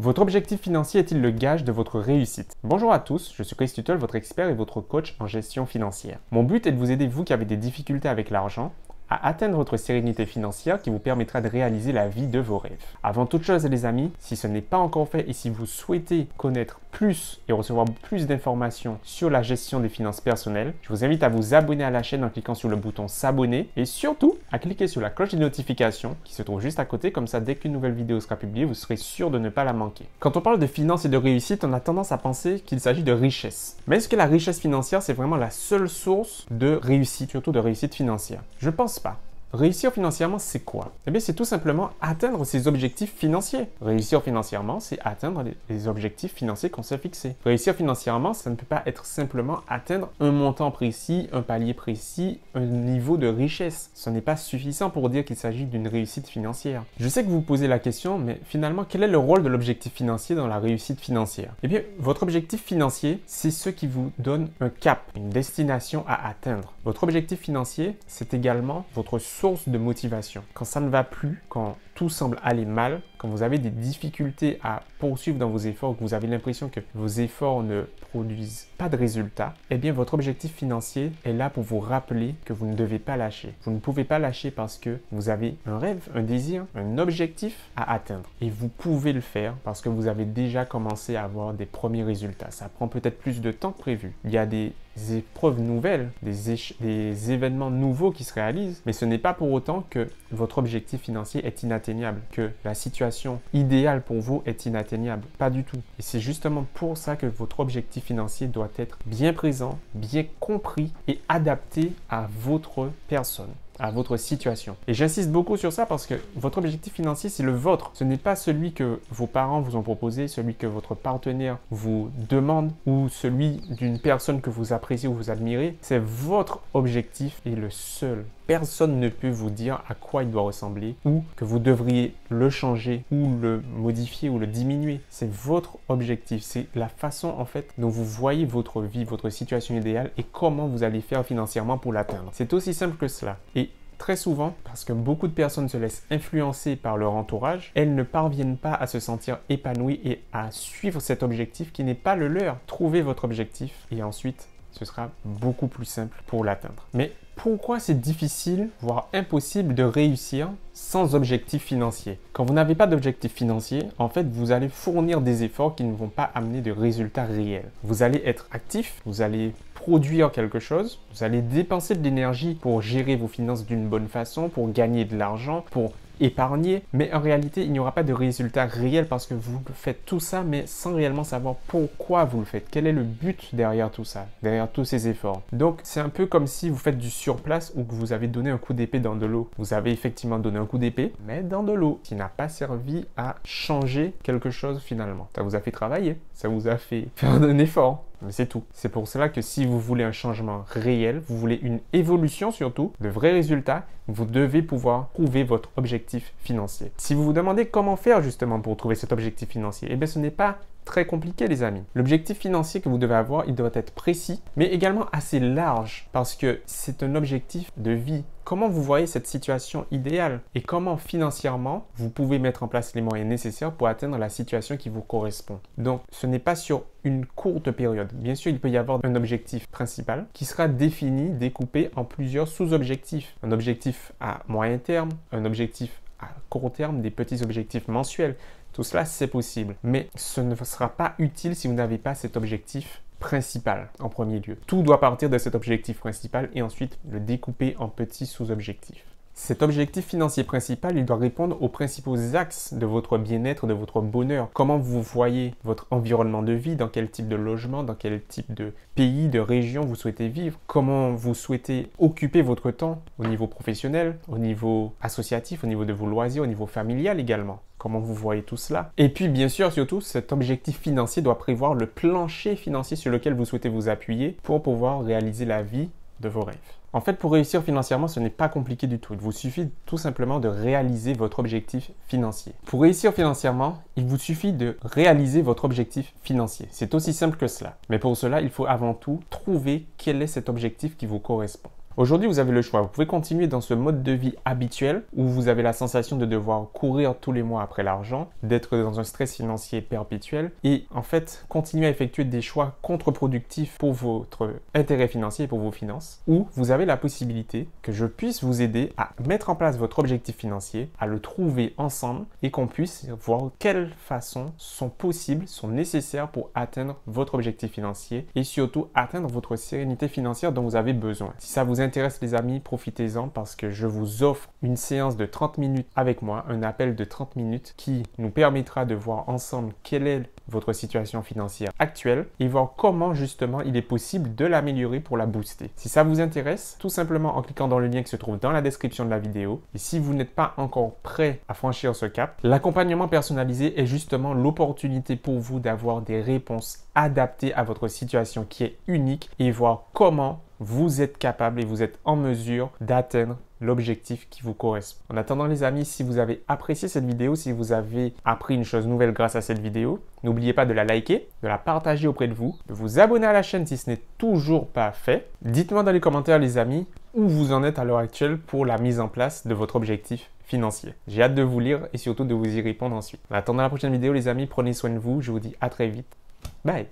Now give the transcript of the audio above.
Votre objectif financier est-il le gage de votre réussite? Bonjour à tous, je suis Chris Tuttle, votre expert et votre coach en gestion financière. Mon but est de vous aider, vous qui avez des difficultés avec l'argent, à atteindre votre sérénité financière qui vous permettra de réaliser la vie de vos rêves. Avant toute chose, les amis, si ce n'est pas encore fait et si vous souhaitez connaître plus et recevoir plus d'informations sur la gestion des finances personnelles, je vous invite à vous abonner à la chaîne en cliquant sur le bouton s'abonner et surtout à cliquer sur la cloche de notification qui se trouve juste à côté, comme ça dès qu'une nouvelle vidéo sera publiée, vous serez sûr de ne pas la manquer. Quand on parle de finances et de réussite, on a tendance à penser qu'il s'agit de richesse. Mais est-ce que la richesse financière, c'est vraiment la seule source de réussite, surtout de réussite financière? Je pense pas. Réussir financièrement, c'est quoi? Eh bien, c'est tout simplement atteindre ses objectifs financiers. Réussir financièrement, c'est atteindre les objectifs financiers qu'on s'est fixés. Réussir financièrement, ça ne peut pas être simplement atteindre un montant précis, un palier précis, un niveau de richesse. Ce n'est pas suffisant pour dire qu'il s'agit d'une réussite financière. Je sais que vous vous posez la question, mais finalement, quel est le rôle de l'objectif financier dans la réussite financière? Eh bien, votre objectif financier, c'est ce qui vous donne un cap, une destination à atteindre. Votre objectif financier, c'est également votre source de motivation. Quand ça ne va plus, quand tout semble aller mal, quand vous avez des difficultés à poursuivre dans vos efforts, que vous avez l'impression que vos efforts ne produisent pas de résultats, eh bien votre objectif financier est là pour vous rappeler que vous ne devez pas lâcher. Vous ne pouvez pas lâcher parce que vous avez un rêve, un désir, un objectif à atteindre. Et vous pouvez le faire parce que vous avez déjà commencé à avoir des premiers résultats. Ça prend peut-être plus de temps que prévu. Il y a des épreuves nouvelles, des événements nouveaux qui se réalisent, mais ce n'est pas pour autant que votre objectif financier est inatteignable, que la situation idéale pour vous est inatteignable. Pas du tout. Et c'est justement pour ça que votre objectif financier doit être bien présent, bien compris et adapté à votre personne, à votre situation. Et j'insiste beaucoup sur ça parce que votre objectif financier, c'est le vôtre. Ce n'est pas celui que vos parents vous ont proposé, celui que votre partenaire vous demande ou celui d'une personne que vous appréciez ou vous admirez. C'est votre objectif et le seul. Personne ne peut vous dire à quoi il doit ressembler ou que vous devriez le changer ou le modifier ou le diminuer. C'est votre objectif. C'est la façon en fait dont vous voyez votre vie, votre situation idéale et comment vous allez faire financièrement pour l'atteindre. C'est aussi simple que cela. Et très souvent, parce que beaucoup de personnes se laissent influencer par leur entourage, elles ne parviennent pas à se sentir épanouies et à suivre cet objectif qui n'est pas le leur. Trouvez votre objectif et ensuite, ce sera beaucoup plus simple pour l'atteindre. Mais pourquoi c'est difficile, voire impossible de réussir sans objectif financier? Quand vous n'avez pas d'objectif financier, en fait, vous allez fournir des efforts qui ne vont pas amener de résultats réels. Vous allez être actif, vous allez produire quelque chose, vous allez dépenser de l'énergie pour gérer vos finances d'une bonne façon, pour gagner de l'argent, pour épargner, mais en réalité, il n'y aura pas de résultat réel parce que vous faites tout ça, mais sans réellement savoir pourquoi vous le faites. Quel est le but derrière tout ça, derrière tous ces efforts? Donc, c'est un peu comme si vous faites du surplace ou que vous avez donné un coup d'épée dans de l'eau. Vous avez effectivement donné un coup d'épée, mais dans de l'eau, qui n'a pas servi à changer quelque chose finalement. Ça vous a fait travailler, ça vous a fait faire un effort. Mais c'est tout. C'est pour cela que si vous voulez un changement réel, vous voulez une évolution surtout, de vrais résultats, vous devez pouvoir trouver votre objectif financier. Si vous vous demandez comment faire justement pour trouver cet objectif financier, eh bien ce n'est pas très compliqué les amis. L'objectif financier que vous devez avoir, il doit être précis, mais également assez large parce que c'est un objectif de vie. Comment vous voyez cette situation idéale et comment financièrement vous pouvez mettre en place les moyens nécessaires pour atteindre la situation qui vous correspond. Donc ce n'est pas sur une courte période. Bien sûr, il peut y avoir un objectif principal qui sera défini, découpé en plusieurs sous-objectifs. Un objectif à moyen terme, un objectif à court terme, des petits objectifs mensuels. Tout cela, c'est possible, mais ce ne sera pas utile si vous n'avez pas cet objectif principal en premier lieu. Tout doit partir de cet objectif principal et ensuite le découper en petits sous-objectifs. Cet objectif financier principal, il doit répondre aux principaux axes de votre bien-être, de votre bonheur. Comment vous voyez votre environnement de vie, dans quel type de logement, dans quel type de pays, de région vous souhaitez vivre, comment vous souhaitez occuper votre temps au niveau professionnel, au niveau associatif, au niveau de vos loisirs, au niveau familial également. Comment vous voyez tout cela? Et puis, bien sûr, surtout, cet objectif financier doit prévoir le plancher financier sur lequel vous souhaitez vous appuyer pour pouvoir réaliser la vie de vos rêves. En fait, pour réussir financièrement, ce n'est pas compliqué du tout. Il vous suffit tout simplement de réaliser votre objectif financier. Pour réussir financièrement, il vous suffit de réaliser votre objectif financier. C'est aussi simple que cela. Mais pour cela, il faut avant tout trouver quel est cet objectif qui vous correspond. Aujourd'hui, vous avez le choix. Vous pouvez continuer dans ce mode de vie habituel où vous avez la sensation de devoir courir tous les mois après l'argent, d'être dans un stress financier perpétuel et en fait continuer à effectuer des choix contre-productifs pour votre intérêt financier et pour vos finances. Ou vous avez la possibilité que je puisse vous aider à mettre en place votre objectif financier, à le trouver ensemble et qu'on puisse voir quelles façons sont possibles, sont nécessaires pour atteindre votre objectif financier et surtout atteindre votre sérénité financière dont vous avez besoin. Si ça vous intéresse les amis, profitez-en parce que je vous offre une séance de 30 minutes avec moi, un appel de 30 minutes qui nous permettra de voir ensemble quelle est votre situation financière actuelle et voir comment justement il est possible de l'améliorer pour la booster. Si ça vous intéresse, tout simplement en cliquant dans le lien qui se trouve dans la description de la vidéo. Et si vous n'êtes pas encore prêt à franchir ce cap, l'accompagnement personnalisé est justement l'opportunité pour vous d'avoir des réponses adaptées à votre situation qui est unique et voir comment vous êtes capable et vous êtes en mesure d'atteindre l'objectif qui vous correspond. En attendant les amis, si vous avez apprécié cette vidéo, si vous avez appris une chose nouvelle grâce à cette vidéo, n'oubliez pas de la liker, de la partager auprès de vous abonner à la chaîne si ce n'est toujours pas fait. Dites-moi dans les commentaires les amis où vous en êtes à l'heure actuelle pour la mise en place de votre objectif financier. J'ai hâte de vous lire et surtout de vous y répondre ensuite. En attendant la prochaine vidéo les amis, prenez soin de vous, je vous dis à très vite. Bye!